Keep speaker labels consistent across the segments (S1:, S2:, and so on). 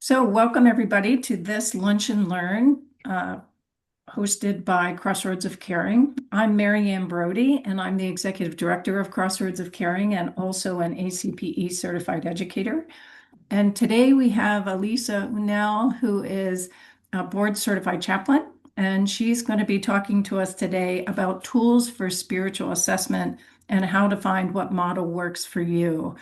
S1: So, welcome everybody to this Lunch and Learn, hosted by Crossroads of Caring. I'm Mary Ann Brody, and I'm the Executive Director of Crossroads of Caring and also an ACPE certified educator. And today we have Alisa Unell, who is a board certified chaplain, and she's going to be talking to us today about tools for spiritual assessment and how to find what model works for you.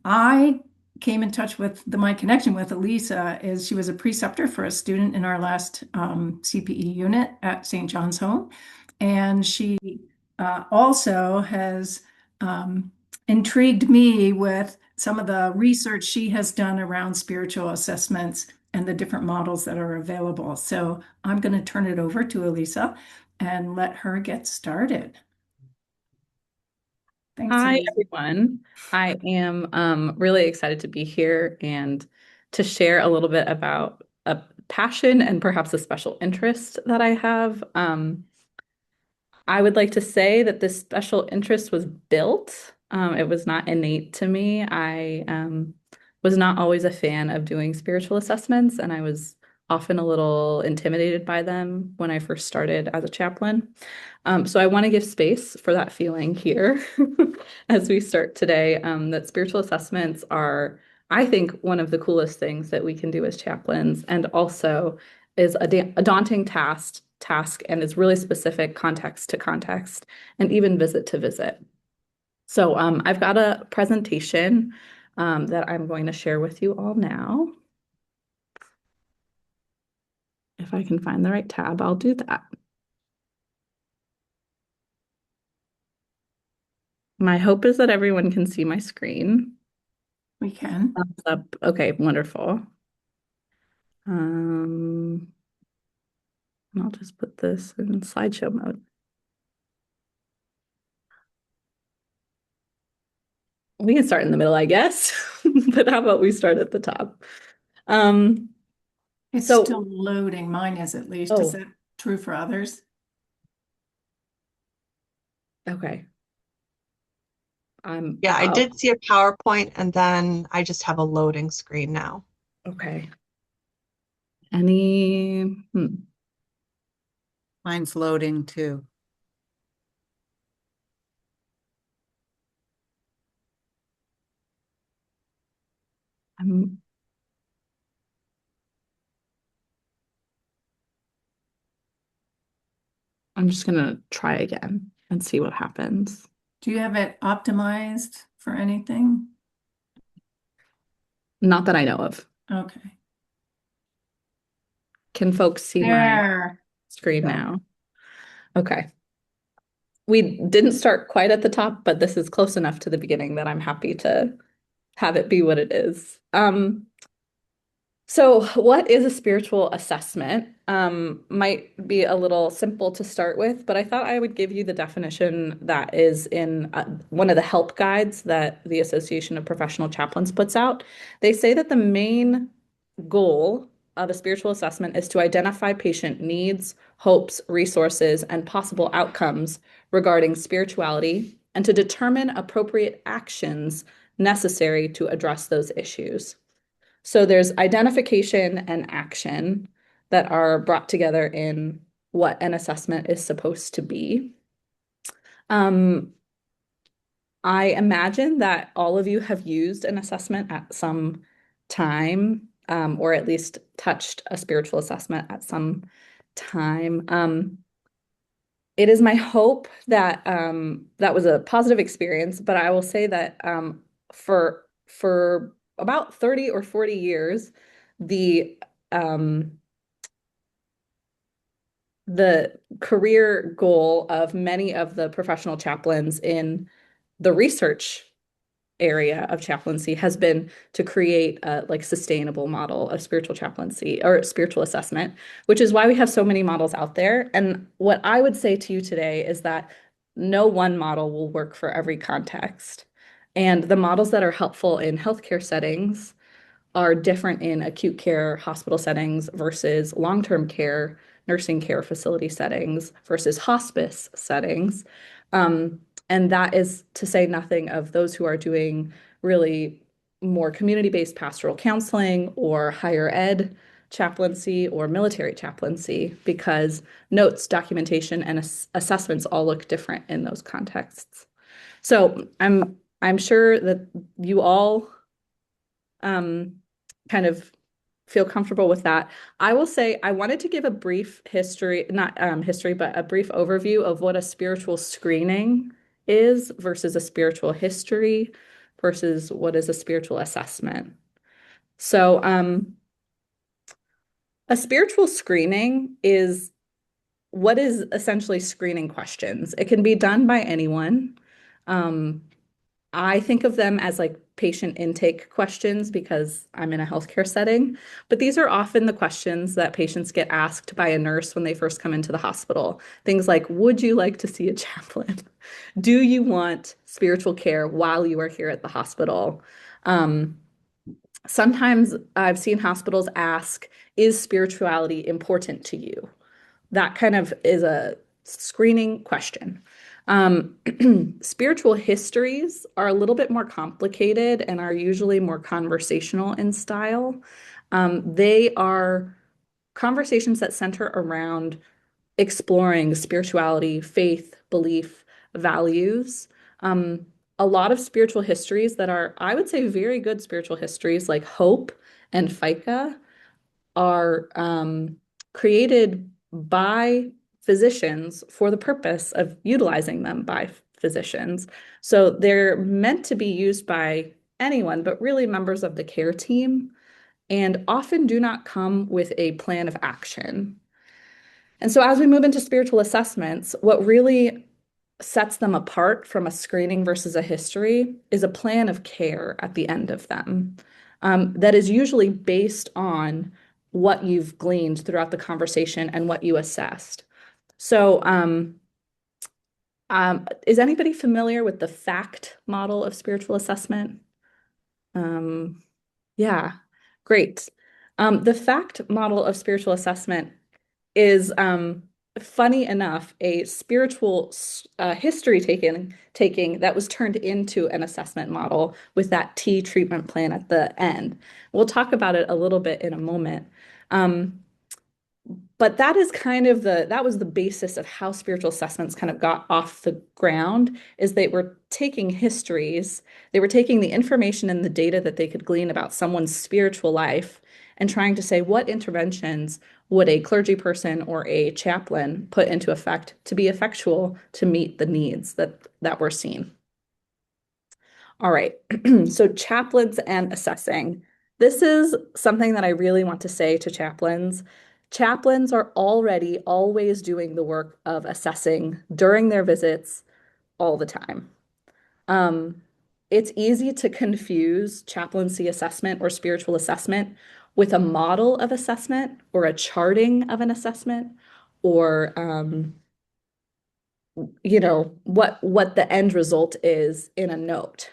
S1: I came in touch with my connection with Alisa is she was a preceptor for a student in our last CPE unit at St. John's Home, and she also has intrigued me with some of the research she has done around spiritual assessments and the different models that are available. So I'm going to turn it over to Alisa and let her get started. Thanks,
S2: Hi,
S1: Alisa.
S2: everyone. I am really excited to be here and to share a little bit about a passion and perhaps a special interest that I have. I would like to say that this special interest was built. It was not innate to me. I was not always a fan of doing spiritual assessments, and I was often a little intimidated by them when I first started as a chaplain. So I want to give space for that feeling here as we start today, that spiritual assessments are, I think, one of the coolest things that we can do as chaplains, and also is a daunting task and is really specific context to context and even visit to visit. So I've got a presentation that I'm going to share with you all now. If I can find the right tab, I'll do that. My hope is that everyone can see my screen.
S1: We can.
S2: Thumbs up. Okay, wonderful. Um, I'll just put this in slideshow mode. We can start in the middle, I guess, but how about we start at the top? Um,
S1: It's
S2: so,
S1: still loading. Mine is at least. Is
S2: oh,
S1: that true for others?
S2: okay. I'm,
S3: Yeah, I
S2: oh,
S3: did see a PowerPoint and then I just have a loading screen now.
S2: okay. Any,
S4: Mine's loading too.
S2: I'm, I'm just gonna try again and see what happens.
S1: Do you have it optimized for anything?
S2: Not that I know of.
S1: Okay.
S2: Can folks see my
S1: There we
S2: screen
S1: go.
S2: now? Okay. We didn't start quite at the top, but this is close enough to the beginning that I'm happy to have it be what it is. So what is a spiritual assessment? Might be a little simple to start with, but I thought I would give you the definition that is in one of the help guides that the Association of Professional Chaplains puts out. They say that the main goal of a spiritual assessment is to identify patient needs, hopes, resources, and possible outcomes regarding spirituality and to determine appropriate actions necessary to address those issues. So there's identification and action that are brought together in what an assessment is supposed to be. Um, I imagine that all of you have used an assessment at some time, or at least touched a spiritual assessment at some time. It is my hope that that was a positive experience, but I will say that for about 30 or 40 years, the um, the career goal of many of the professional chaplains in the research area of chaplaincy has been to create a like sustainable model of spiritual chaplaincy or spiritual assessment, which is why we have so many models out there. And what I would say to you today is that no one model will work for every context. And the models that are helpful in healthcare settings are different in acute care hospital settings versus long-term care, nursing care facility settings versus hospice settings. Um, and that is to say nothing of those who are doing really more community-based pastoral counseling or higher ed chaplaincy or military chaplaincy because notes, documentation, and assessments all look different in those contexts. So I'm sure that you all kind of feel comfortable with that. I will say I wanted to give a brief history, not history, but a brief overview of what a spiritual screening is versus a spiritual history versus what is a spiritual assessment. So, a spiritual screening is what is essentially screening questions. It can be done by anyone. Um, I think of them as like patient intake questions because I'm in a healthcare setting, but these are often the questions that patients get asked by a nurse when they first come into the hospital. Things like, would you like to see a chaplain? Do you want spiritual care while you are here at the hospital? Um, Sometimes I've seen hospitals ask, is spirituality important to you? That kind of is a screening question. Um, Spiritual histories are a little bit more complicated and are usually more conversational in style. They are conversations that center around exploring spirituality, faith, belief, values. Um, a lot of spiritual histories that are, I would say, very good spiritual histories like Hope and FICA are created by physicians for the purpose of utilizing them by physicians. So they're meant to be used by anyone, but really members of the care team, and often do not come with a plan of action. And so as we move into spiritual assessments, what really sets them apart from a screening versus a history is a plan of care at the end of them. That is usually based on what you've gleaned throughout the conversation and what you assessed. So, is anybody familiar with the FACT model of spiritual assessment? Um, yeah, great. The FACT model of spiritual assessment is funny enough a spiritual history taking that was turned into an assessment model with that T treatment plan at the end. We'll talk about it a little bit in a moment. Um, but that is kind of that was the basis of how spiritual assessments kind of got off the ground, is they were taking histories, they were taking the information and the data that they could glean about someone's spiritual life and trying to say what interventions would a clergy person or a chaplain put into effect to be effectual to meet the needs that were seen. All right, so chaplains and assessing. This is something that I really want to say to chaplains. Chaplains are already always doing the work of assessing during their visits all the time. Um, it's easy to confuse chaplaincy assessment or spiritual assessment with a model of assessment or a charting of an assessment or what the end result is in a note.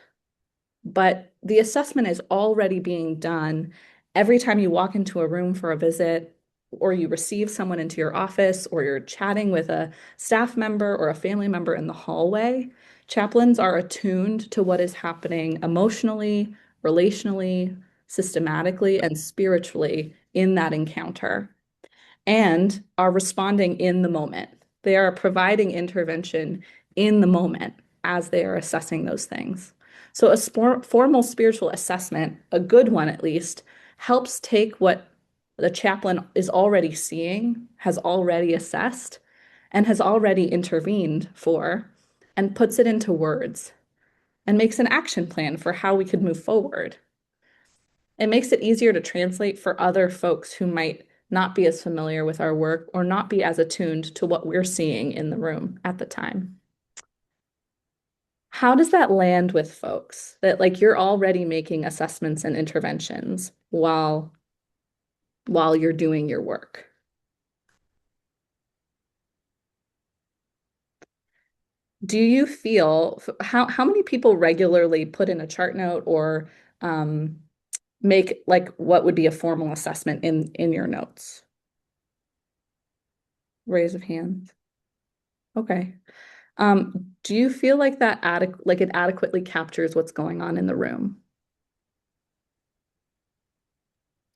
S2: But the assessment is already being done every time you walk into a room for a visit, or you receive someone into your office, or you're chatting with a staff member or a family member in the hallway. Chaplains are attuned to what is happening emotionally, relationally, systematically, and spiritually in that encounter, and are responding in the moment. They are providing intervention in the moment as they are assessing those things. So a formal spiritual assessment, a good one at least, helps take what the chaplain is already seeing, has already assessed, and has already intervened for, and puts it into words and makes an action plan for how we could move forward. It makes it easier to translate for other folks who might not be as familiar with our work or not be as attuned to what we're seeing in the room at the time. How does that land with folks that like you're already making assessments and interventions while you're doing your work? Do you feel how many people regularly put in a chart note or um, make like what would be a formal assessment in your notes? Raise of hands. Okay. Do you feel like that it adequately captures what's going on in the room?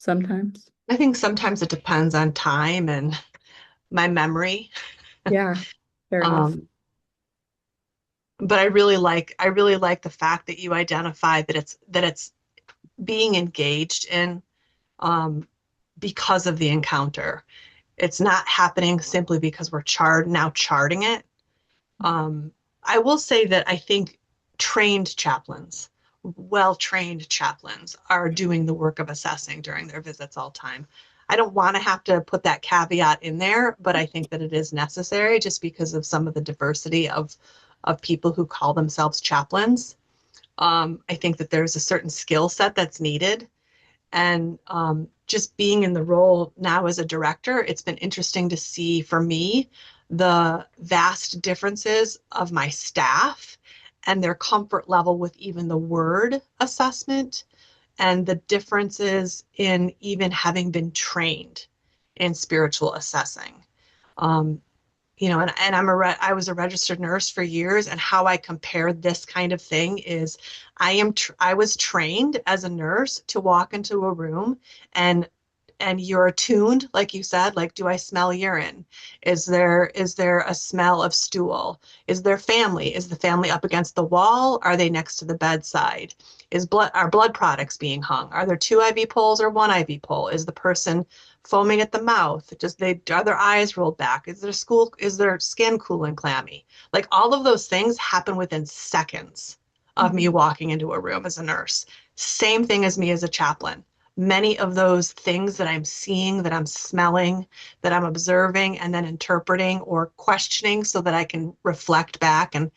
S2: sometimes.
S3: I think sometimes it depends on time and my memory.
S2: Yeah, fair enough.
S3: Um, but I really like the fact that you identify that it's being engaged in um, because of the encounter. It's not happening simply because we're charting it. Um, I will say that I think trained chaplains, well-trained chaplains, are doing the work of assessing during their visits all time. I don't want to have to put that caveat in there, but I think that it is necessary just because of some of the diversity of people who call themselves chaplains. I think that there's a certain skill set that's needed. And just being in the role now as a director, it's been interesting to see for me the vast differences of my staff and their comfort level with even the word assessment, and the differences in even having been trained in spiritual assessing. Um, and I was a registered nurse for years, and how I compare this kind of thing is I was trained as a nurse to walk into a room and you're attuned, like you said, like, do I smell urine? Is there a smell of stool? Is there family? Is the family up against the wall? Are they next to the bedside? Are blood products being hung? Are there two IV poles or one IV pole? Is the person foaming at the mouth? Are their eyes rolled back? Is their skin cool and clammy? Like, all of those things happen within seconds of me
S1: Mhm.
S3: walking into a room as a nurse. Same thing as me as a chaplain. Many of those things that I'm seeing, that I'm smelling, that I'm observing and then interpreting or questioning so that I can reflect back and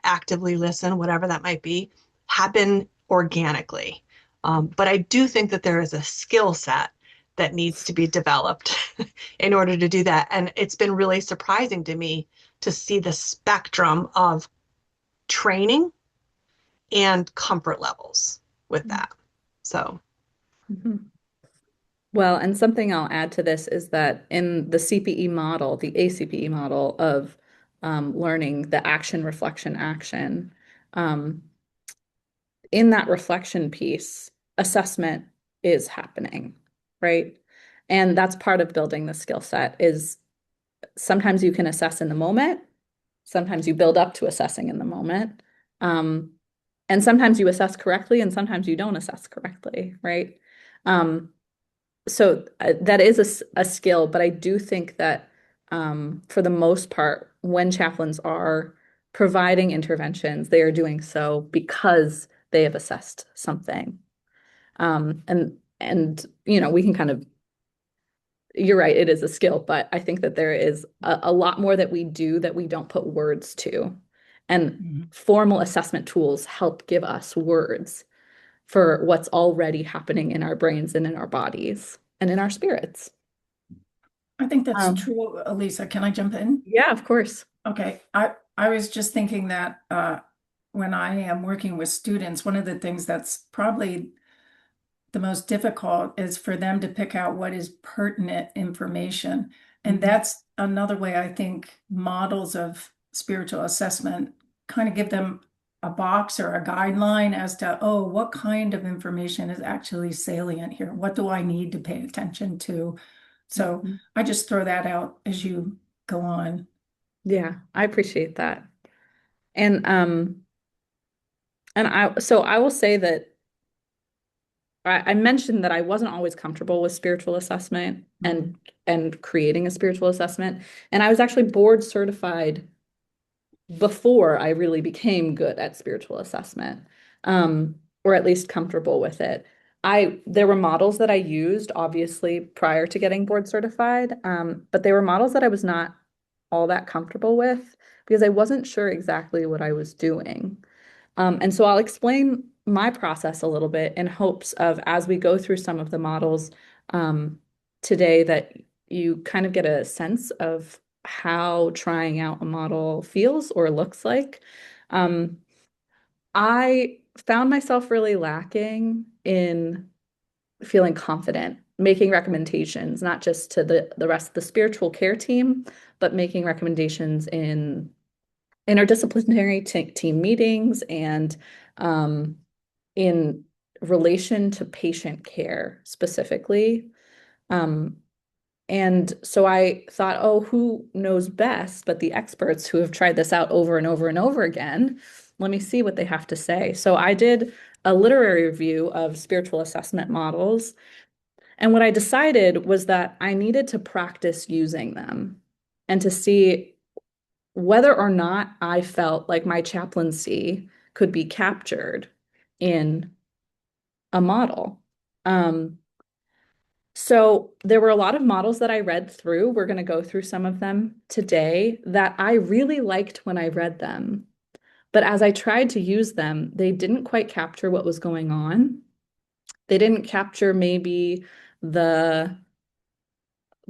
S3: actively listen, whatever that might be, happen organically. But I do think that there is a skill set that needs to be developed in order to do that. And it's been really surprising to me to see the spectrum of training and comfort levels with that. So,
S2: Mhm. Well, and something I'll add to this is that in the CPE model, the ACPE model of learning the action, reflection, action, um, in that reflection piece, assessment is happening, right? And that's part of building the skill set is sometimes you can assess in the moment, sometimes you build up to assessing in the moment. Um, and sometimes you assess correctly and sometimes you don't assess correctly, right? Um, so that is a skill, but I do think that for the most part, when chaplains are providing interventions, they are doing so because they have assessed something. And we can kind of, you're right, it is a skill, but I think that there is a lot more that we do that we don't put words to. And
S1: Mhm.
S2: formal assessment tools help give us words for what's already happening in our brains and in our bodies and in our spirits.
S1: I think that's
S2: Um,
S1: true, Alisa. Can I jump in?
S2: yeah, of course.
S1: Okay, I was just thinking that when I am working with students, one of the things that's probably the most difficult is for them to pick out what is pertinent information. And
S2: Mhm.
S1: that's another way I think models of spiritual assessment kind of give them a box or a guideline as to, oh, what kind of information is actually salient here? What do I need to pay attention to? So
S2: Mhm.
S1: I just throw that out as you go on.
S2: Yeah, I appreciate that. And I will say that I mentioned that I wasn't always comfortable with spiritual assessment
S1: Mhm.
S2: and creating a spiritual assessment. And I was actually board certified before I really became good at spiritual assessment, or at least comfortable with it. There were models that I used, obviously, prior to getting board certified, but they were models that I was not all that comfortable with because I wasn't sure exactly what I was doing. And so I'll explain my process a little bit in hopes of as we go through some of the models um, today that you kind of get a sense of how trying out a model feels or looks like. Um, I found myself really lacking in feeling confident, making recommendations, not just to the rest of the spiritual care team, but making recommendations in interdisciplinary team meetings and um, in relation to patient care specifically. Um, and so I thought, oh, who knows best but the experts who have tried this out over and over and over again? Let me see what they have to say. So I did a literary review of spiritual assessment models. And what I decided was that I needed to practice using them and to see whether or not I felt like my chaplaincy could be captured in a model. Um, so there were a lot of models that I read through. We're going to go through some of them today that I really liked when I read them. But as I tried to use them, they didn't quite capture what was going on. They didn't capture maybe the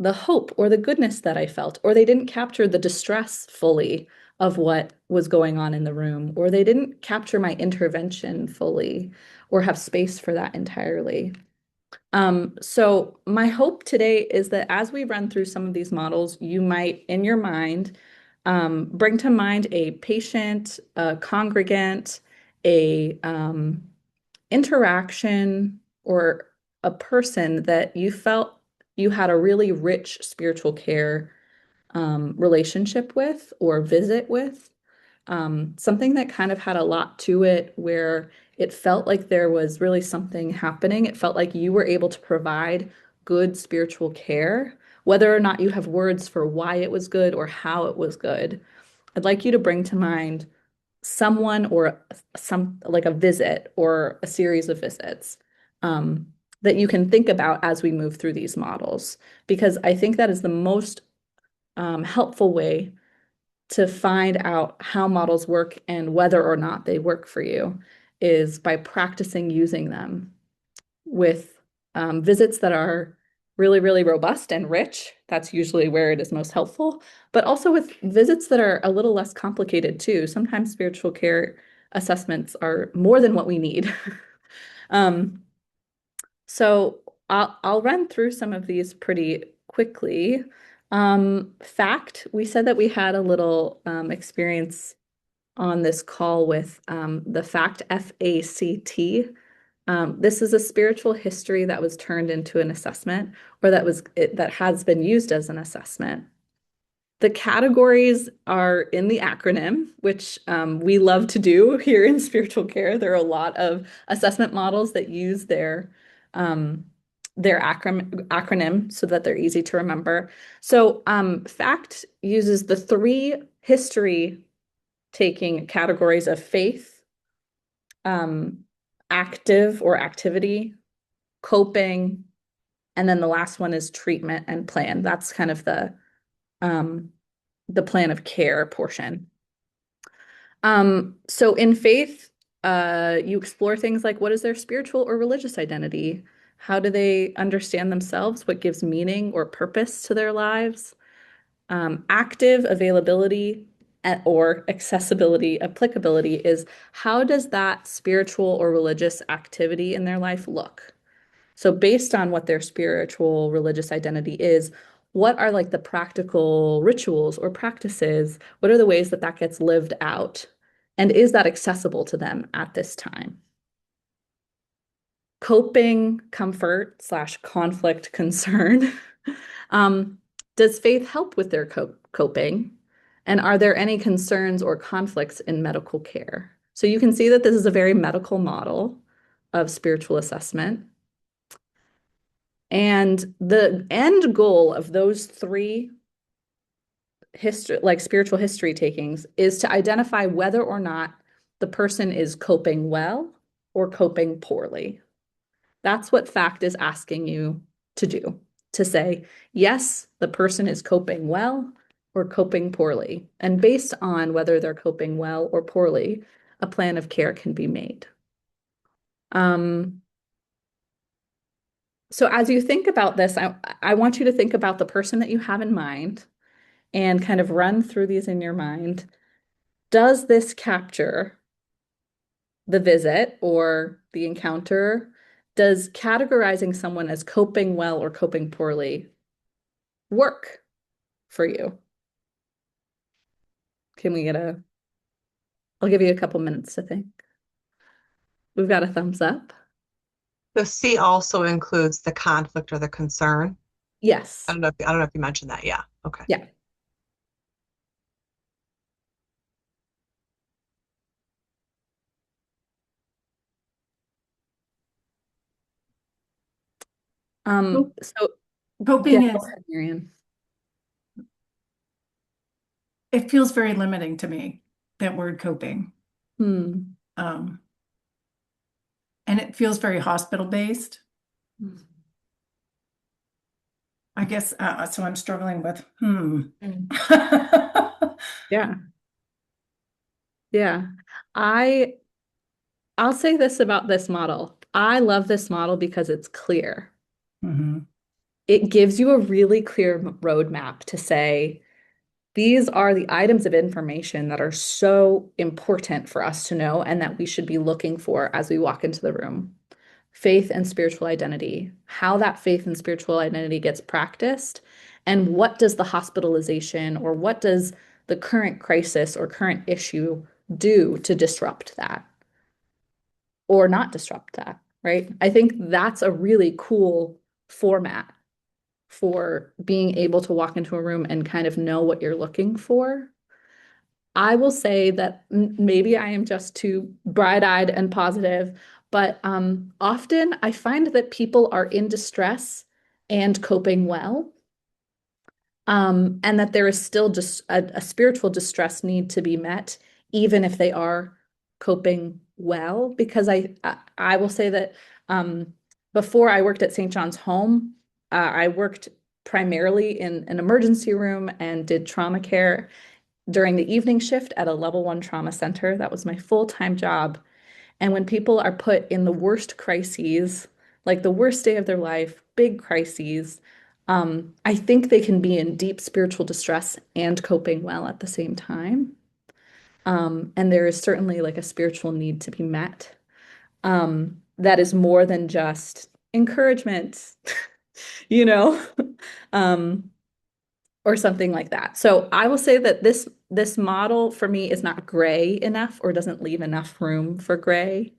S2: the hope or the goodness that I felt, or they didn't capture the distress fully of what was going on in the room, or they didn't capture my intervention fully or have space for that entirely. So my hope today is that as we run through some of these models, you might, in your mind, bring to mind a patient, a congregant, a interaction, or a person that you felt you had a really rich spiritual care relationship with or visit with. Something that kind of had a lot to it where it felt like there was really something happening. It felt like you were able to provide good spiritual care, whether or not you have words for why it was good or how it was good. I'd like you to bring to mind someone or some like a visit or a series of visits um, that you can think about as we move through these models, because I think that is the most helpful way to find out how models work and whether or not they work for you is by practicing using them with visits that are really, really robust and rich. That's usually where it is most helpful, but also with visits that are a little less complicated too. Sometimes spiritual care assessments are more than what we need. Um, so I'll run through some of these pretty quickly. Fact, we said that we had a little experience on this call with the FACT, FACT. This is a spiritual history that was turned into an assessment, or that has been used as an assessment. The categories are in the acronym, which we love to do here in spiritual care. There are a lot of assessment models that use their acronym so that they're easy to remember. So FACT uses the three history taking categories of faith, um, active or activity, coping, and then the last one is treatment and plan. That's kind of um, the plan of care portion. So in faith, you explore things like what is their spiritual or religious identity? How do they understand themselves? What gives meaning or purpose to their lives? Active availability or accessibility, applicability is how does that spiritual or religious activity in their life look? So based on what their spiritual religious identity is, what are like the practical rituals or practices? What are the ways that that gets lived out? And is that accessible to them at this time? Coping, comfort slash conflict concern. Um, does faith help with their coping? And are there any concerns or conflicts in medical care? So you can see that this is a very medical model of spiritual assessment. And the end goal of those three history, like spiritual history takings, is to identify whether or not the person is coping well or coping poorly. That's what FACT is asking you to do, to say, yes, the person is coping well or coping poorly. And based on whether they're coping well or poorly, a plan of care can be made. So as you think about this, I want you to think about the person that you have in mind and kind of run through these in your mind. Does this capture the visit or the encounter? Does categorizing someone as coping well or coping poorly work for you? Can we get I'll give you a couple minutes to think. We've got a thumbs up.
S3: The C also includes the conflict or the concern.
S2: Yes.
S3: I don't know if you mentioned that. Yeah. Okay.
S2: Yeah. So yeah,
S1: Coping
S2: go
S1: is,
S2: ahead, Marianne.
S1: it feels very limiting to me, that word coping.
S2: Hmm.
S1: Um, and it feels very hospital based. I guess, so I'm struggling with,
S2: Mm. Yeah. Yeah. I I'll say this about this model. I love this model because it's clear.
S1: Mhm.
S2: It gives you a really clear roadmap to say, these are the items of information that are so important for us to know and that we should be looking for as we walk into the room. Faith and spiritual identity, how that faith and spiritual identity gets practiced, and what does the hospitalization or what does the current crisis or current issue do to disrupt that or not disrupt that, right? I think that's a really cool format for being able to walk into a room and kind of know what you're looking for. I will say that maybe I am just too bright-eyed and positive, but often I find that people are in distress and coping well, and that there is still just a spiritual distress need to be met, even if they are coping well. Because I will say that before I worked at St. John's Home, I worked primarily in an emergency room and did trauma care during the evening shift at a level one trauma center. That was my full-time job. And when people are put in the worst crises, like the worst day of their life, big crises, I think they can be in deep spiritual distress and coping well at the same time. And there is certainly like a spiritual need to be met. That is more than just encouragement, you know? Um, or something like that. So I will say that this model for me is not gray enough or doesn't leave enough room for gray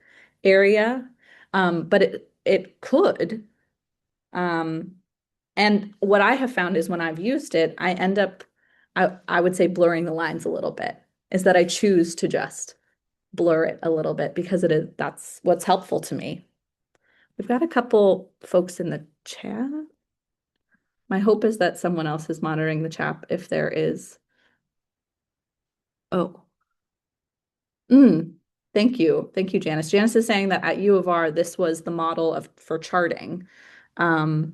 S2: area. But it could. Um, and what I have found is when I've used it, I end up I would say blurring the lines a little bit, is that I choose to just blur it a little bit because that's what's helpful to me. We've got a couple folks in the chat. My hope is that someone else is monitoring the chat if there is. Oh, mm, thank you. Thank you, Janice. Janice is saying that at U of R, this was the model of for charting. Um,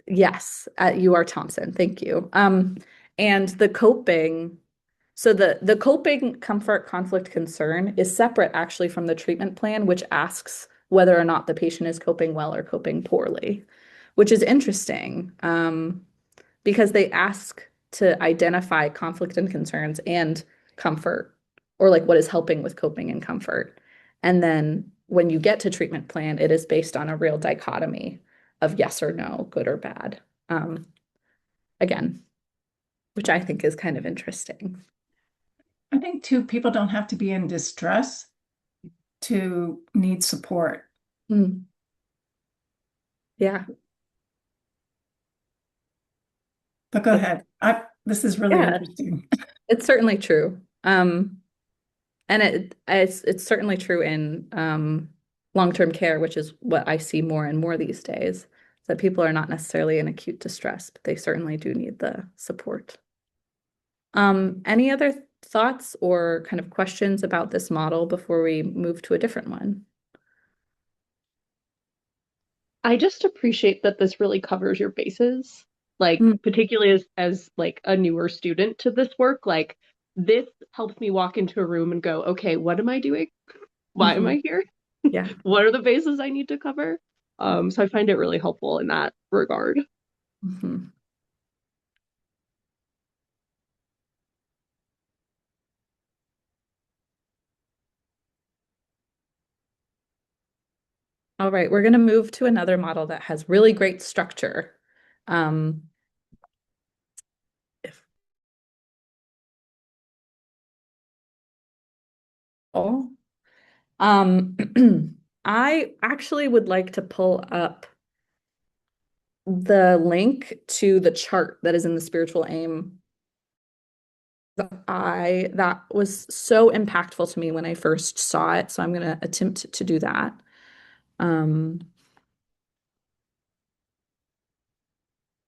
S2: yes, at UR Thompson. Thank you. And the coping, so the coping, comfort, conflict, concern is separate actually from the treatment plan, which asks whether or not the patient is coping well or coping poorly, which is interesting. Because they ask to identify conflict and concerns and comfort, or like what is helping with coping and comfort. And then when you get to treatment plan, it is based on a real dichotomy of yes or no, good or bad. Um, again, which I think is kind of interesting.
S1: I think too, people don't have to be in distress to need support.
S2: Mm, yeah.
S1: But go ahead. This is really
S2: Yeah,
S1: interesting.
S2: it's certainly true. And it's certainly true in long-term care, which is what I see more and more these days, that people are not necessarily in acute distress, but they certainly do need the support. Any other thoughts or kind of questions about this model before we move to a different one?
S4: I just appreciate that this really covers your bases, like
S2: Mm,
S4: particularly as like a newer student to this work, like this helps me walk into a room and go, okay, what am I doing? Why am
S2: mhm.
S4: I here?
S2: Yeah.
S4: What are the bases I need to cover? So I find it really helpful in that regard.
S2: Mhm. All right, we're going to move to another model that has really great structure. Um, if, oh, Um, I actually would like to pull up the link to the chart that is in the spiritual aim. That was so impactful to me when I first saw it, so I'm going to attempt to do that. Um,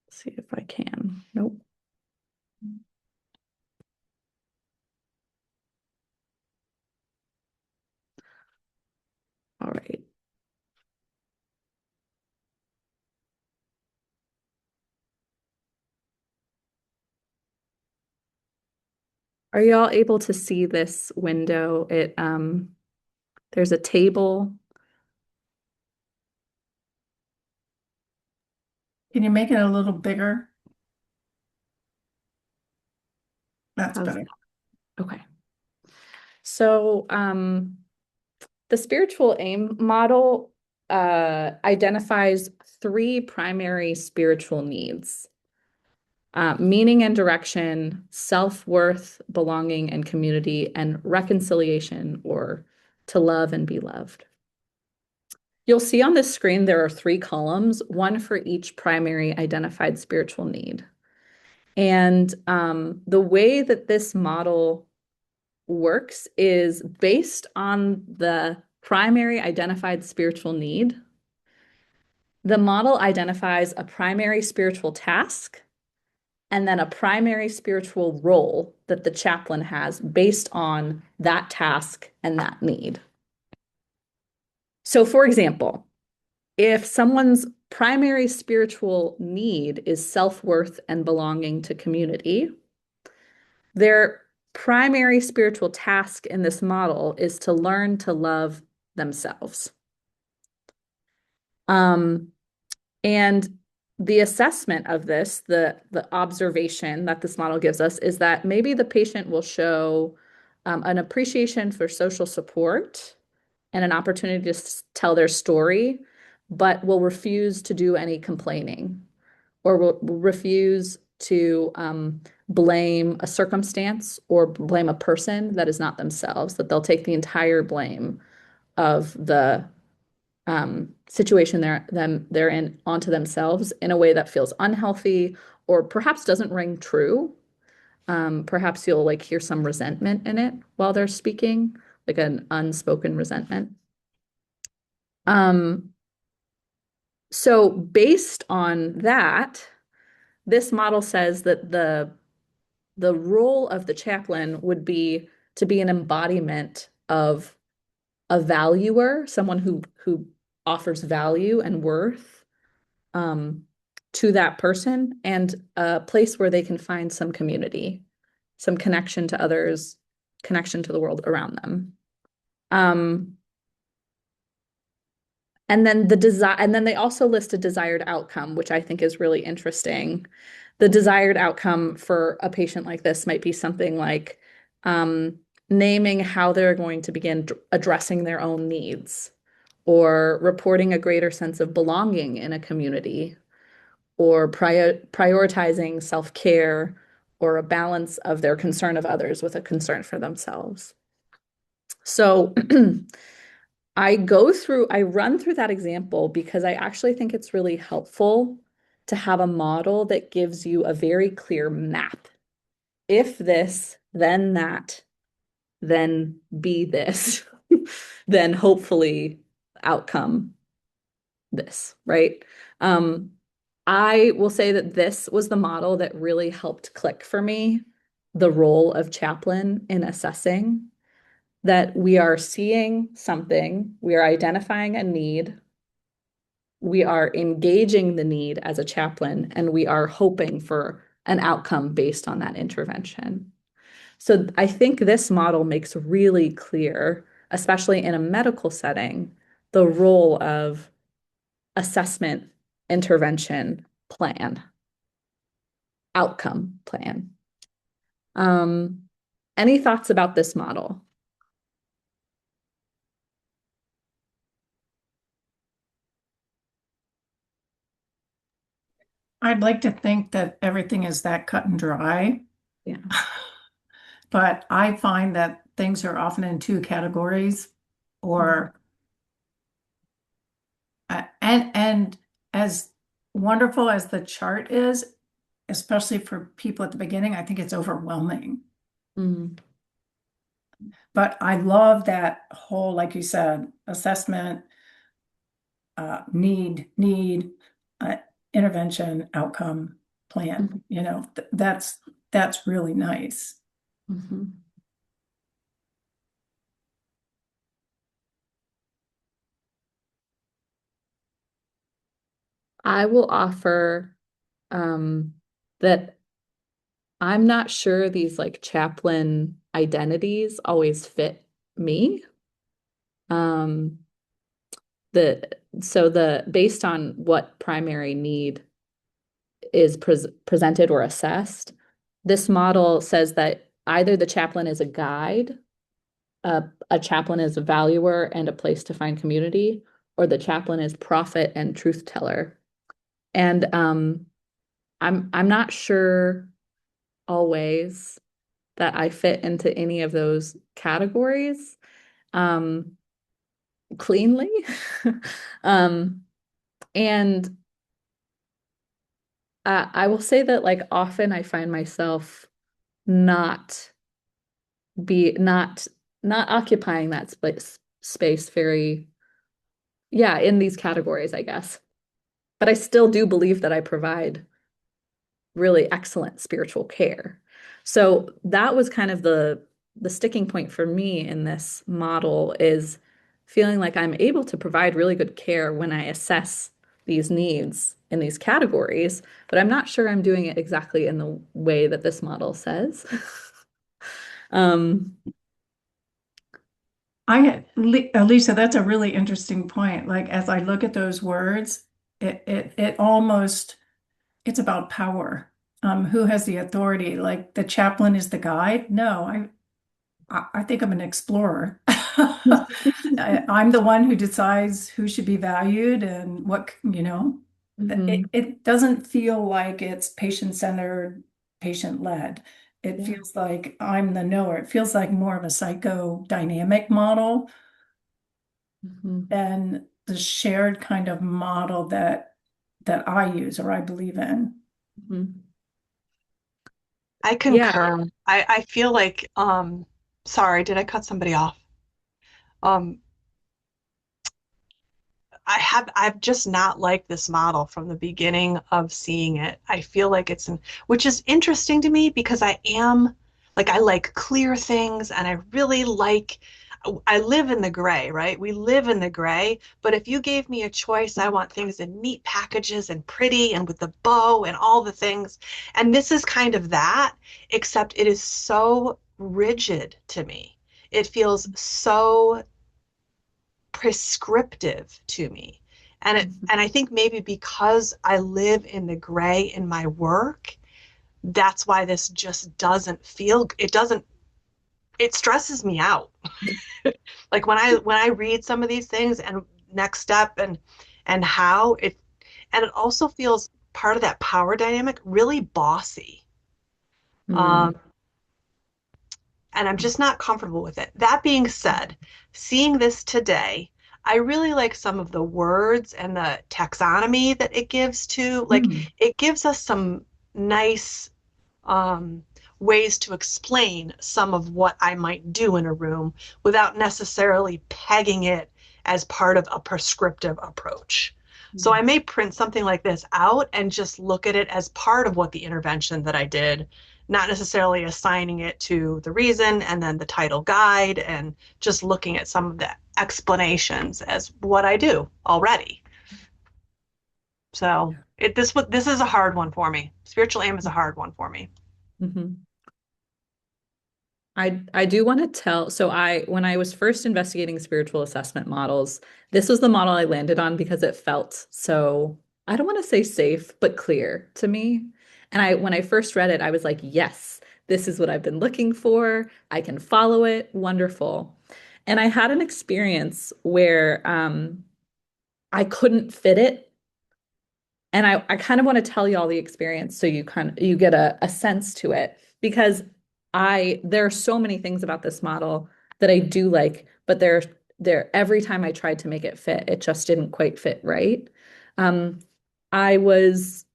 S2: see if I can. Nope. All right. Are y'all able to see this window? There's a table.
S1: Can you make it a little bigger? That's
S2: How's
S1: better.
S2: that? Okay. So, the spiritual aim model identifies three primary spiritual needs: meaning and direction, self-worth, belonging and community, and reconciliation, or to love and be loved. You'll see on this screen there are three columns, one for each primary identified spiritual need. And the way that this model works is based on the primary identified spiritual need. The model identifies a primary spiritual task and then a primary spiritual role that the chaplain has based on that task and that need. So, for example, if someone's primary spiritual need is self-worth and belonging to community, their primary spiritual task in this model is to learn to love themselves. And the assessment of this, the observation that this model gives us is that maybe the patient will show an appreciation for social support and an opportunity to tell their story, but will refuse to do any complaining or will refuse to blame a circumstance or blame a person that is not themselves, that they'll take the entire blame of the situation they're in onto themselves in a way that feels unhealthy or perhaps doesn't ring true. Perhaps you'll like hear some resentment in it while they're speaking, like an unspoken resentment. So based on that, this model says that the role of the chaplain would be to be an embodiment of a valuer, someone who offers value and worth to that person, and a place where they can find some community, some connection to others, connection to the world around them. And then they also list a desired outcome, which I think is really interesting. The desired outcome for a patient like this might be something like naming how they're going to begin addressing their own needs, or reporting a greater sense of belonging in a community, or prioritizing self-care, or a balance of their concern of others with a concern for themselves. So I run through that example because I actually think it's really helpful to have a model that gives you a very clear map. If this, then that, then be this, then hopefully outcome this, right? I will say that this was the model that really helped click for me the role of chaplain in assessing, that we are seeing something, we are identifying a need, we are engaging the need as a chaplain, and we are hoping for an outcome based on that intervention. So I think this model makes really clear, especially in a medical setting, the role of assessment, intervention, plan, outcome plan. Any thoughts about this model?
S1: I'd like to think that everything is that cut and dry,
S2: Yeah.
S1: but I find that things are often in two categories, or and as wonderful as the chart is, especially for people at the beginning, I think it's overwhelming.
S2: Mm.
S1: But I love that whole, like you said, assessment, need, uh, intervention, outcome plan. You know, that's really nice.
S2: Mhm. I will offer that I'm not sure these like chaplain identities always fit me. Um, the so the based on what primary need is presented or assessed, this model says that either the chaplain is a guide, a chaplain is a valuer and a place to find community, or the chaplain is prophet and truth teller. And I'm not sure always that I fit into any of those categories um, cleanly. um, and I will say that like often I find myself not be not occupying that space very, yeah, in these categories, I guess. But I still do believe that I provide really excellent spiritual care. So that was kind of the sticking point for me in this model is feeling like I'm able to provide really good care when I assess these needs in these categories, but I'm not sure I'm doing it exactly in the way that this model says. Um,
S1: Lisa, that's a really interesting point. Like as I look at those words, it almost it's about power. Who has the authority? Like the chaplain is the guide? No, I think I'm an explorer. I'm the one who decides who should be valued and what, you know,
S2: mhm.
S1: it doesn't feel like it's patient-centered, patient-led. It
S2: Yeah.
S1: feels like I'm the knower. It feels like more of a psychodynamic model
S2: Mhm.
S1: than the shared kind of model that I use or I believe in.
S2: Mhm.
S3: I
S2: Yeah.
S3: concur. I feel like, sorry, did I cut somebody off? Um, I've just not liked this model from the beginning of seeing it. I feel like which is interesting to me because I like clear things and I really like, I live in the gray, right? We live in the gray, but if you gave me a choice, I want things in neat packages and pretty and with the bow and all the things. And this is kind of that, except it is so rigid to me. It feels so prescriptive to me.
S2: Mhm.
S3: And I think maybe because I live in the gray in my work, that's why this just doesn't feel it doesn't it stresses me out. Like when I read some of these things and next step and how it and it also feels part of that power dynamic really bossy.
S2: Mm.
S3: Um, and I'm just not comfortable with it. That being said, seeing this today, I really like some of the words and the taxonomy that it gives to, like,
S2: Mm.
S3: it gives us some nice um, ways to explain some of what I might do in a room without necessarily pegging it as part of a prescriptive approach. So I
S2: Mm.
S3: may print something like this out and just look at it as part of what the intervention that I did, not necessarily assigning it to the reason and then the title guide and just looking at some of the explanations as what I do already. So this is a hard one for me. Spiritual aim is a hard one for me.
S2: Mhm. I do want to tell, so when I was first investigating spiritual assessment models, this was the model I landed on because it felt so, I don't want to say safe, but clear to me. And when I first read it, I was like, yes, this is what I've been looking for. I can follow it. Wonderful. And I had an experience where I couldn't fit it. And I kind of want to tell you all the experience so you get a sense to it because there are so many things about this model that I do like, but every time I tried to make it fit, it just didn't quite fit right. Um, I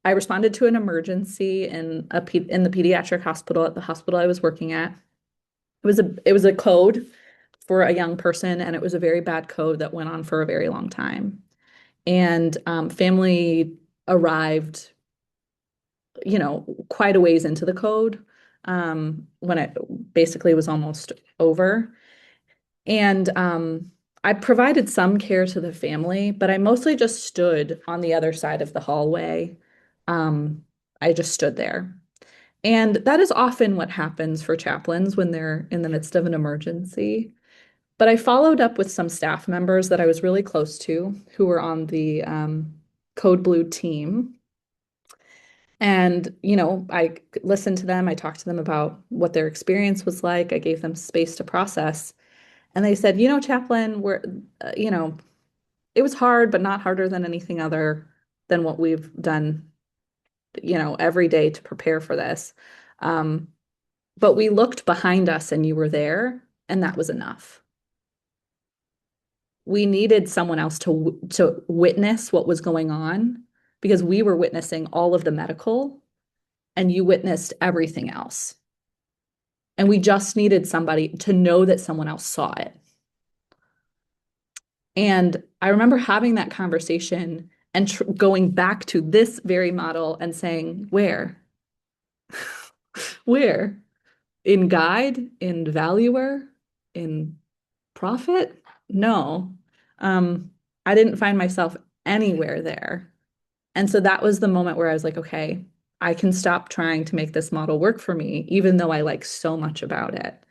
S2: responded to an emergency in the pediatric hospital at the hospital I was working at. It was a code for a young person, and it was a very bad code that went on for a very long time. And family arrived, quite a ways into the code when it basically was almost over. And I provided some care to the family, but I mostly just stood on the other side of the hallway. Um, I just stood there. And that is often what happens for chaplains when they're in the midst of an emergency. But I followed up with some staff members that I was really close to who were on the Code Blue team. And, I listened to them. I talked to them about what their experience was like. I gave them space to process. And they said, chaplain, uh, you know, it was hard, but not harder than anything other than what we've done, every day to prepare for this. Um, but we looked behind us and you were there, and that was enough. We needed someone else to witness what was going on because we were witnessing all of the medical and you witnessed everything else. And we just needed somebody to know that someone else saw it. And I remember having that conversation and going back to this very model and saying, where? Where? In guide? In valuer? In profit? No. I didn't find myself anywhere there. And so that was the moment where I was like, okay, I can stop trying to make this model work for me, even though I like so much about it.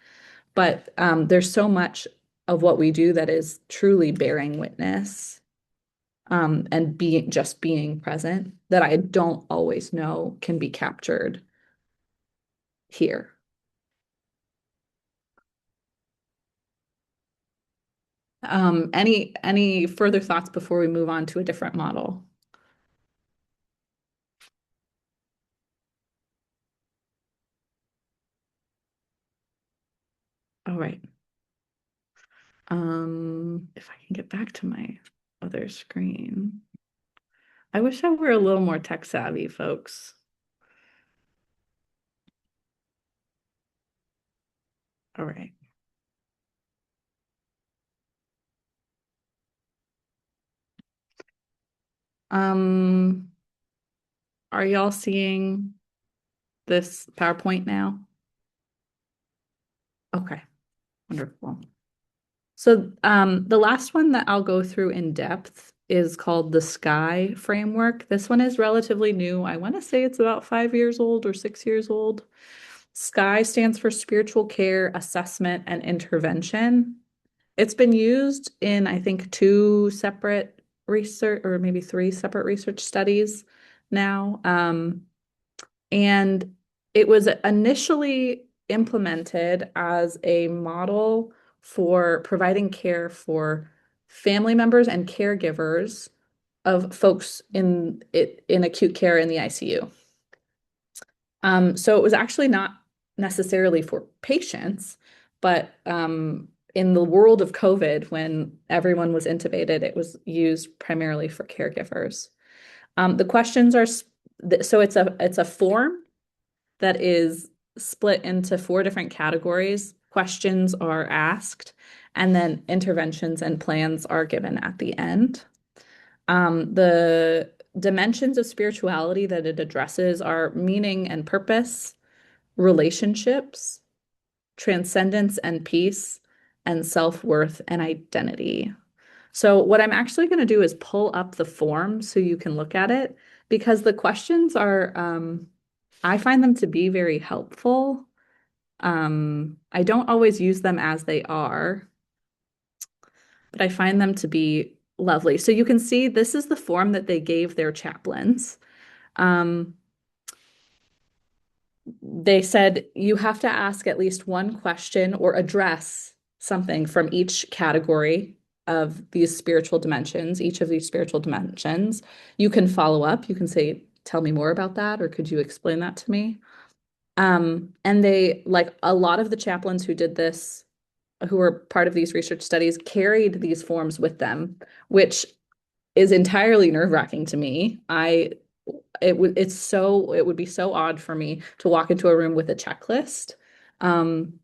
S2: But there's so much of what we do that is truly bearing witness and being present that I don't always know can be captured here. Any further thoughts before we move on to a different model? All right. If I can get back to my other screen. I wish I were a little more tech savvy, folks. All right. Um, are y'all seeing this PowerPoint now? Okay, wonderful. So the last one that I'll go through in depth is called the SKY framework. This one is relatively new. I want to say it's about 5 years old or 6 years old. SKY stands for Spiritual Care, Assessment, and Intervention. It's been used in, I think, 2 separate research or maybe 3 separate research studies now. And it was initially implemented as a model for providing care for family members and caregivers of folks in acute care in the ICU. So it was actually not necessarily for patients, but in the world of COVID, when everyone was intubated, it was used primarily for caregivers. The questions are so it's a form that is split into 4 different categories. Questions are asked, and then interventions and plans are given at the end. The dimensions of spirituality that it addresses are meaning and purpose, relationships, transcendence and peace, and self-worth and identity. So what I'm actually going to do is pull up the form so you can look at it because the questions are, I find them to be very helpful. I don't always use them as they are, but I find them to be lovely. So you can see this is the form that they gave their chaplains. They said you have to ask at least one question or address something from each category of these spiritual dimensions, each of these spiritual dimensions. You can follow up. You can say, tell me more about that, or could you explain that to me? And they, like a lot of the chaplains who did this who were part of these research studies carried these forms with them, which is entirely nerve-wracking to me. It would be so odd for me to walk into a room with a checklist. Um,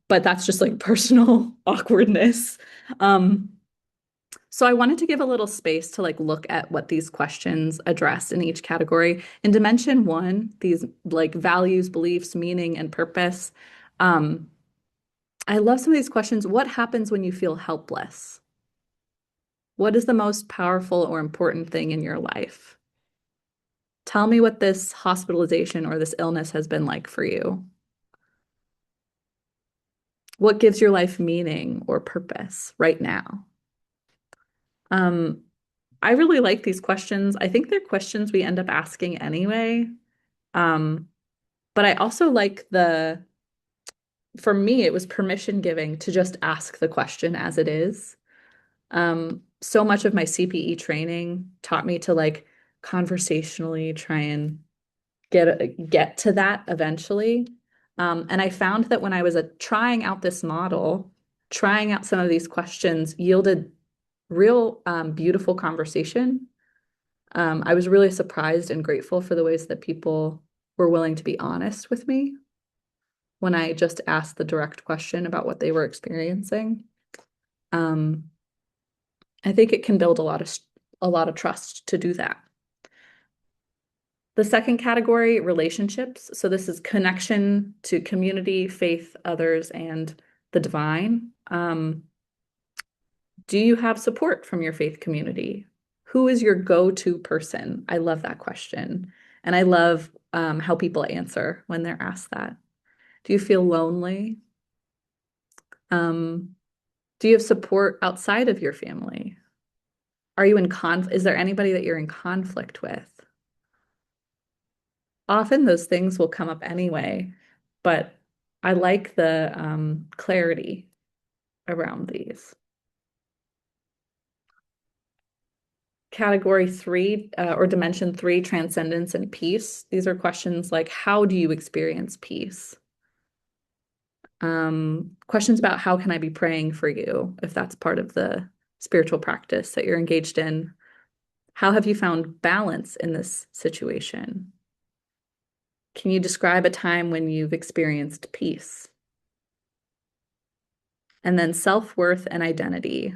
S2: but that's just like personal awkwardness. Um, so I wanted to give a little space to like look at what these questions address in each category. In dimension one, these like values, beliefs, meaning, and purpose. I love some of these questions. What happens when you feel helpless? What is the most powerful or important thing in your life? Tell me what this hospitalization or this illness has been like for you. What gives your life meaning or purpose right now? I really like these questions. I think they're questions we end up asking anyway. But I also like for me, it was permission giving to just ask the question as it is. So much of my CPE training taught me to like conversationally try and get to that eventually. And I found that when I was trying out this model, trying out some of these questions yielded real beautiful conversation. I was really surprised and grateful for the ways that people were willing to be honest with me when I just asked the direct question about what they were experiencing. Um, I think it can build a lot of trust to do that. The second category, relationships. So this is connection to community, faith, others, and the divine. Do you have support from your faith community? Who is your go-to person? I love that question. And I love how people answer when they're asked that. Do you feel lonely? Do you have support outside of your family? Are you in is there anybody that you're in conflict with? Often those things will come up anyway, but I like the clarity around these. Category three, or dimension three, transcendence and peace. These are questions like, how do you experience peace? Questions about how can I be praying for you, if that's part of the spiritual practice that you're engaged in. How have you found balance in this situation? Can you describe a time when you've experienced peace? And then self-worth and identity.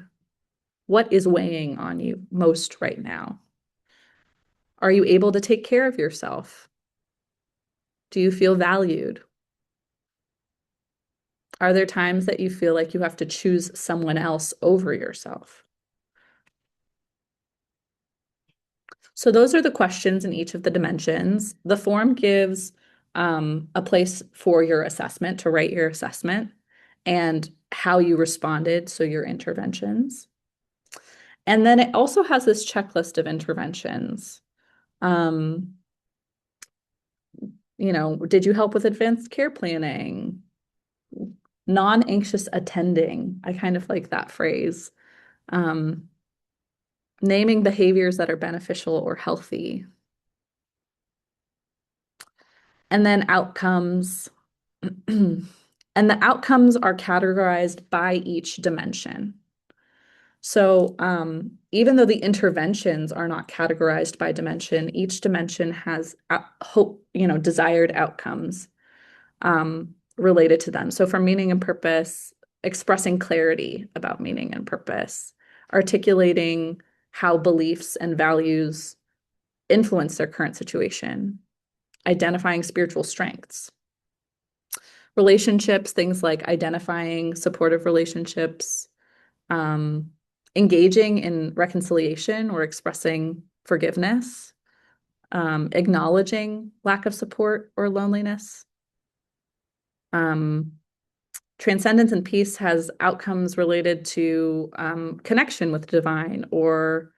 S2: What is weighing on you most right now? Are you able to take care of yourself? Do you feel valued? Are there times that you feel like you have to choose someone else over yourself? So those are the questions in each of the dimensions. The form gives a place for your assessment, to write your assessment and how you responded, so your interventions. And then it also has this checklist of interventions. Did you help with advanced care planning? Non-anxious attending. I kind of like that phrase. Naming behaviors that are beneficial or healthy. And then outcomes. And the outcomes are categorized by each dimension. So even though the interventions are not categorized by dimension, each dimension has desired outcomes related to them. So for meaning and purpose, expressing clarity about meaning and purpose, articulating how beliefs and values influence their current situation, identifying spiritual strengths. Relationships, things like identifying supportive relationships, engaging in reconciliation or expressing forgiveness, acknowledging lack of support or loneliness. Transcendence and peace has outcomes related to connection with the divine or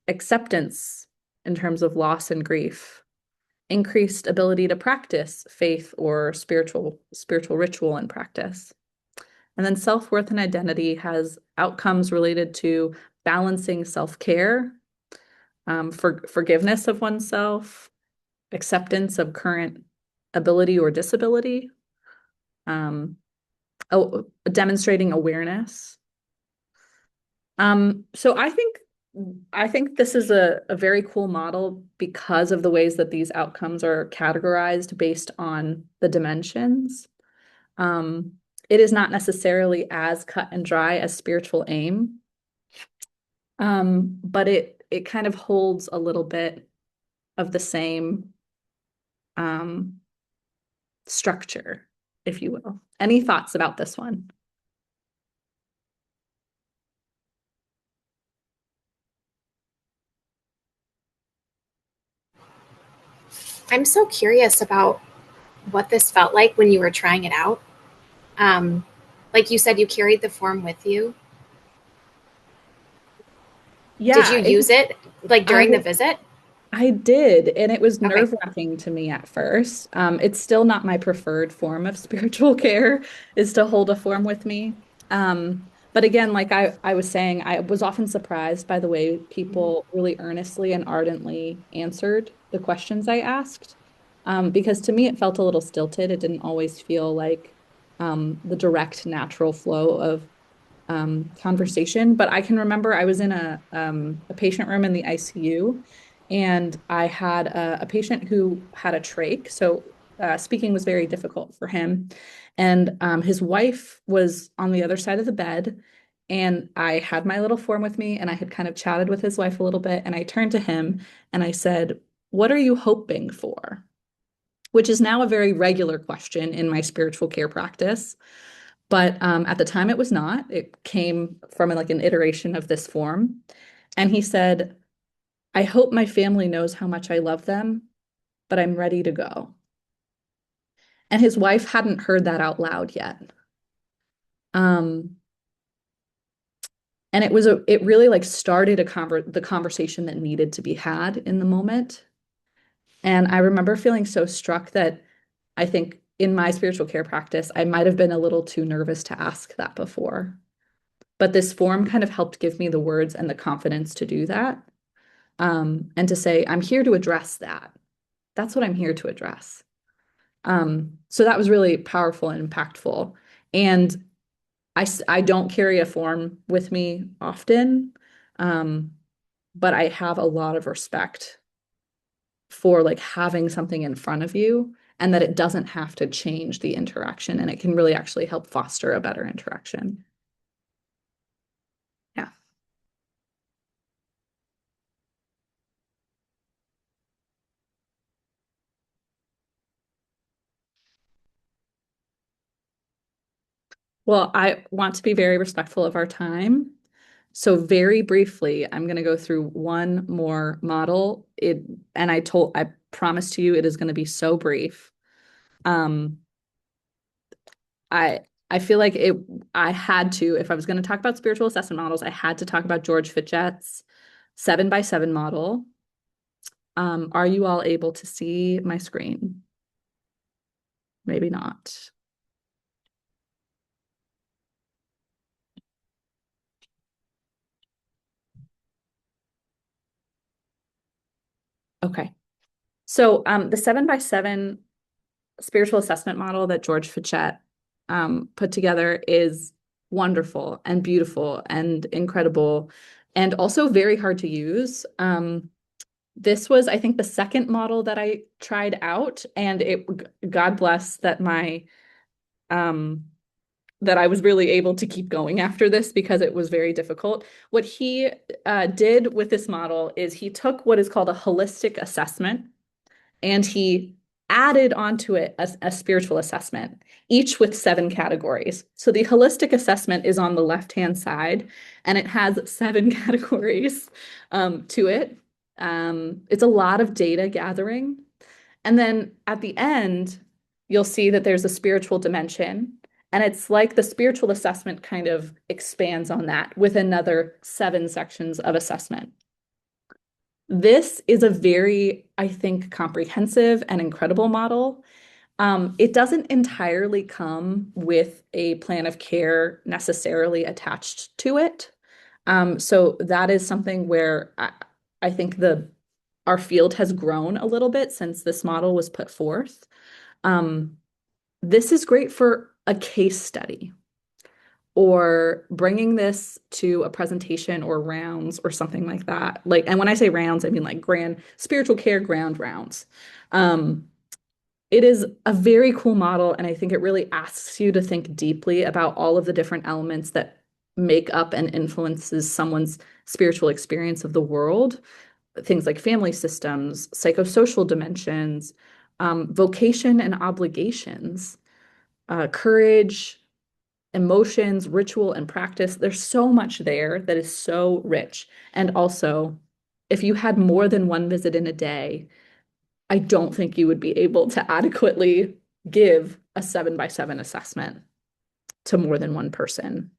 S2: acceptance in terms of loss and grief, increased ability to practice faith or spiritual ritual and practice. And then self-worth and identity has outcomes related to balancing self-care, forgiveness of oneself, acceptance of current ability or disability, demonstrating awareness. So I think this is a very cool model because of the ways that these outcomes are categorized based on the dimensions. Um, it is not necessarily as cut and dry as spiritual aim, but it kind of holds a little bit of the same um, structure, if you will. Any thoughts about this one?
S5: I'm so curious about what this felt like when you were trying it out. Um, like you said, you carried the form with you. Did you
S2: Yeah,
S5: use it like
S2: I
S5: during the visit?
S2: I did, and it was
S5: Okay.
S2: nerve-wracking to me at first. It's still not my preferred form of spiritual care, is to hold a form with me. But again, like I was saying, I was often surprised by the way people really earnestly and ardently answered the questions I asked. Because to me, it felt a little stilted. It didn't always feel like the direct, natural flow of conversation. But I can remember I was in a patient room in the ICU, and I had a patient who had a trach. So speaking was very difficult for him. And his wife was on the other side of the bed. And I had my little form with me, and I had kind of chatted with his wife a little bit. And I turned to him and I said, "What are you hoping for?" Which is now a very regular question in my spiritual care practice. But at the time, it was not. It came from like an iteration of this form. And he said, "I hope my family knows how much I love them, but I'm ready to go." And his wife hadn't heard that out loud yet. Um, and it really like started the conversation that needed to be had in the moment. And I remember feeling so struck that I think in my spiritual care practice, I might have been a little too nervous to ask that before. But this form kind of helped give me the words and the confidence to do that. And to say, I'm here to address that. That's what I'm here to address. So that was really powerful and impactful. And I don't carry a form with me often, um, but I have a lot of respect for like having something in front of you and that it doesn't have to change the interaction and it can really actually help foster a better interaction. Yeah. Well, I want to be very respectful of our time. So very briefly, I'm going to go through one more model. And I promised you it is going to be so brief. Um, I feel like I had to, if I was going to talk about spiritual assessment models, I had to talk about George Fitchett's 7x7 model. Are you all able to see my screen? Maybe not. Okay. So the 7x7 spiritual assessment model that George Fitchett put together is wonderful and beautiful and incredible and also very hard to use. This was, I think, the second model that I tried out, and God bless that um, that I was really able to keep going after this because it was very difficult. What he did with this model is he took what is called a holistic assessment and he added onto it a spiritual assessment, each with 7 categories. So the holistic assessment is on the left-hand side, and it has 7 categories to it. It's a lot of data gathering. And then at the end, you'll see that there's a spiritual dimension. And it's like the spiritual assessment kind of expands on that with another 7 sections of assessment. This is a very, I think, comprehensive and incredible model. It doesn't entirely come with a plan of care necessarily attached to it. So that is something where I think our field has grown a little bit since this model was put forth. Um, this is great for a case study. or bringing this to a presentation or rounds or something like that. Like, and when I say rounds, I mean like grand spiritual care ground rounds. Um, it is a very cool model, and I think it really asks you to think deeply about all of the different elements that make up and influences someone's spiritual experience of the world. Things like family systems, psychosocial dimensions, vocation and obligations, courage, emotions, ritual, and practice. There's so much there that is so rich. And also, if you had more than one visit in a day, I don't think you would be able to adequately give a 7 by 7 assessment to more than one person.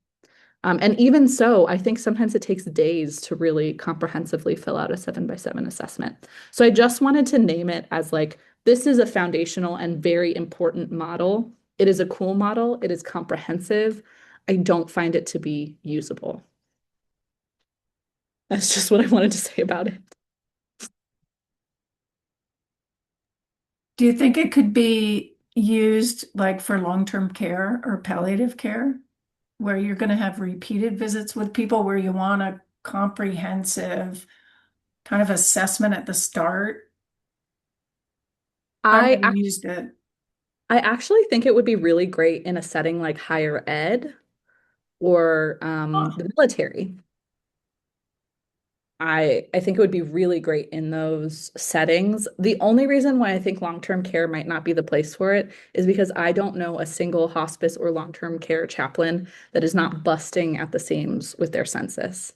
S2: And even so, I think sometimes it takes days to really comprehensively fill out a 7 by 7 assessment. So I just wanted to name it as like, this is a foundational and very important model. It is a cool model. It is comprehensive. I don't find it to be usable. That's just what I wanted to say about it.
S1: Do you think it could be used like for long-term care or palliative care, where you're going to have repeated visits with people where you want a comprehensive kind of assessment at the start? I've
S2: I
S1: never used it.
S2: I actually think it would be really great in a setting like higher ed or the military. I think it would be really great in those settings. The only reason why I think long-term care might not be the place for it is because I don't know a single hospice or long-term care chaplain that is not busting at the seams with their census.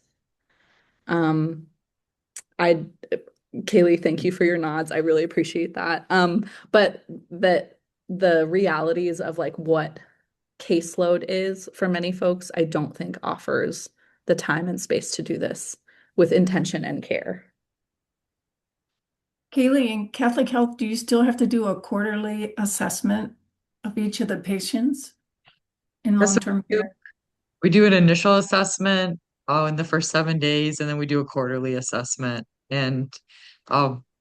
S2: Um, I, Kaylee, thank you for your nods. I really appreciate that. But that the realities of like what caseload is for many folks, I don't think offers the time and space to do this with intention and care.
S1: Kaylee, in Catholic Health, do you still have to do a quarterly assessment of each of the patients in
S6: Yes, so
S1: long-term
S6: we do
S1: care?
S6: we do an initial assessment in the first 7 days, and then we do a quarterly assessment. And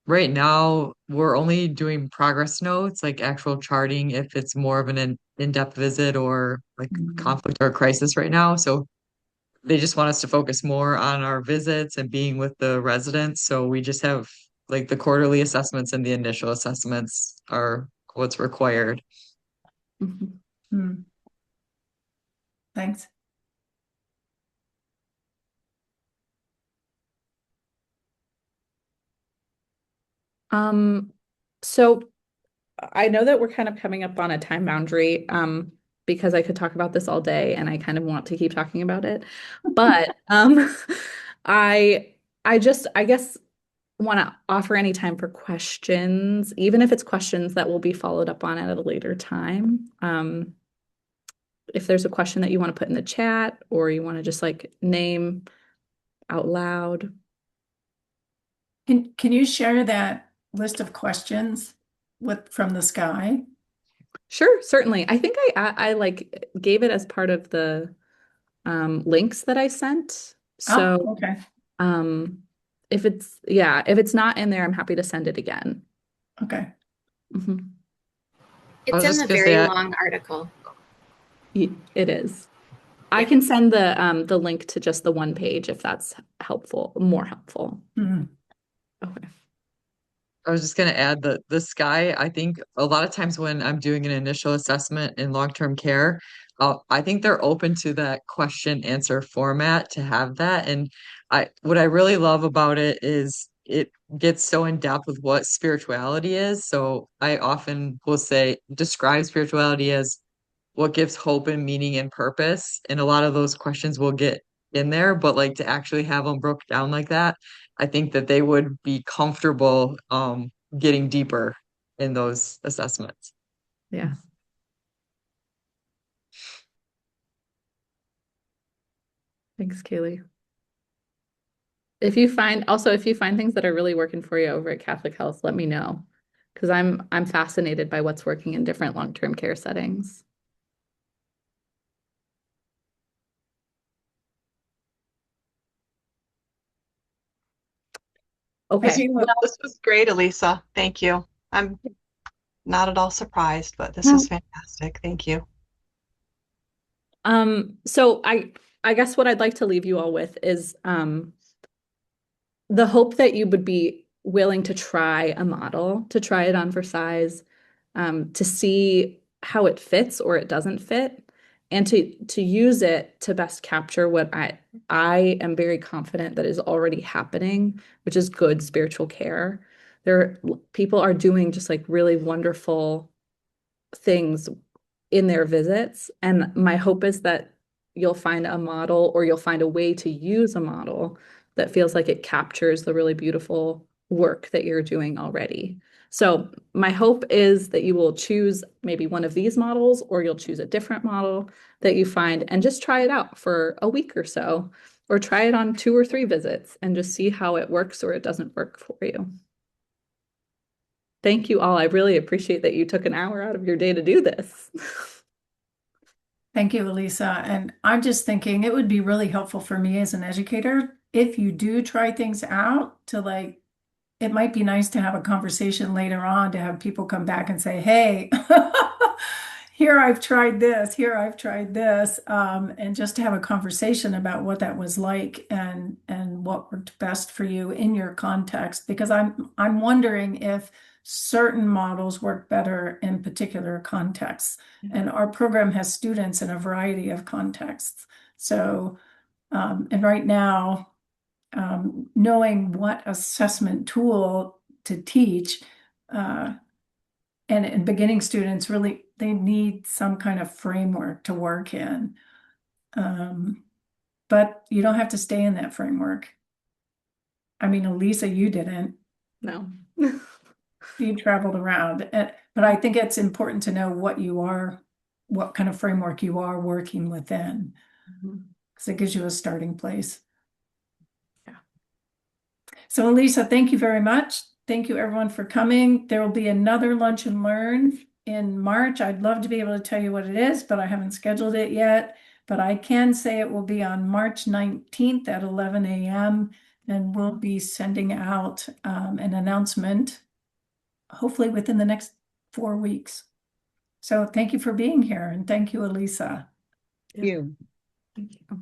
S6: right now, we're only doing progress notes, like actual charting, if it's more of an in-depth visit or like
S1: Mhm.
S6: conflict or crisis right now. So they just want us to focus more on our visits and being with the residents. So we just have like the quarterly assessments and the initial assessments are what's required.
S2: Mhm.
S1: Hmm. Thanks.
S2: Um, so I know that we're kind of coming up on a time boundary, because I could talk about this all day and I kind of want to keep talking about it. But I I guess want to offer any time for questions, even if it's questions that will be followed up on at a later time. If there's a question that you want to put in the chat or you want to just like name out loud.
S1: Can you share that list of questions with from the sky?
S2: Sure, certainly. I think I like gave it as part of the links that I sent.
S1: Oh,
S2: So
S1: okay.
S2: um, if it's not in there, I'm happy to send it again.
S1: Okay.
S2: Mhm.
S6: I
S5: It's
S6: was
S5: in
S6: just
S5: the
S6: gonna
S5: very
S6: say,
S5: long article.
S2: It is. I
S5: Yeah.
S2: can send the link to just the one page if that's helpful, more helpful.
S1: Hmm.
S2: Okay.
S6: I was just going to add that the sky, I think a lot of times when I'm doing an initial assessment in long-term care, I think they're open to that question answer format to have that. And what I really love about it is it gets so in depth with what spirituality is. So I often will say, describe spirituality as what gives hope and meaning and purpose. And a lot of those questions will get in there, but like to actually have them broke down like that, I think that they would be comfortable getting deeper in those assessments.
S2: Yeah. Thanks, Kaylee. If you find things that are really working for you over at Catholic Health, let me know. Because I'm fascinated by what's working in different long-term care settings. Okay.
S1: Sheila,
S3: This was great, Alisa. Thank you. I'm not at all surprised, but this
S2: Well,
S3: is fantastic. Thank you.
S2: So I guess what I'd like to leave you all with is the hope that you would be willing to try a model, to try it on for size, to see how it fits or it doesn't fit, and to use it to best capture what I am very confident that is already happening, which is good spiritual care. There, people are doing just like really wonderful things in their visits. And my hope is that you'll find a model or you'll find a way to use a model that feels like it captures the really beautiful work that you're doing already. So my hope is that you will choose maybe one of these models or you'll choose a different model that you find and just try it out for a week or so, or try it on 2 or 3 visits and just see how it works or it doesn't work for you. Thank you all. I really appreciate that you took an hour out of your day to do this.
S1: Thank you, Alisa. And I'm just thinking it would be really helpful for me as an educator if you do try things out to like, it might be nice to have a conversation later on to have people come back and say, hey, here I've tried this, here I've tried this, and just to have a conversation about what that was like and what worked best for you in your context. Because I'm wondering if certain models work better in particular contexts. And our program has students in a variety of contexts. So, and right now, knowing what assessment tool to teach, and beginning students really, they need some kind of framework to work in. But you don't have to stay in that framework. I mean, Alisa, you didn't.
S2: No.
S1: You traveled around, but I think it's important to know what kind of framework you are working within, because it gives you a starting place.
S2: Yeah.
S1: So Alisa, thank you very much. Thank you everyone for coming. There will be another Lunch and Learn in March. I'd love to be able to tell you what it is, but I haven't scheduled it yet. But I can say it will be on March 19th at 11 a.m. and we'll be sending out an announcement, hopefully within the next 4 weeks. So thank you for being here, and thank you, Alisa.
S6: You.
S2: Thank you.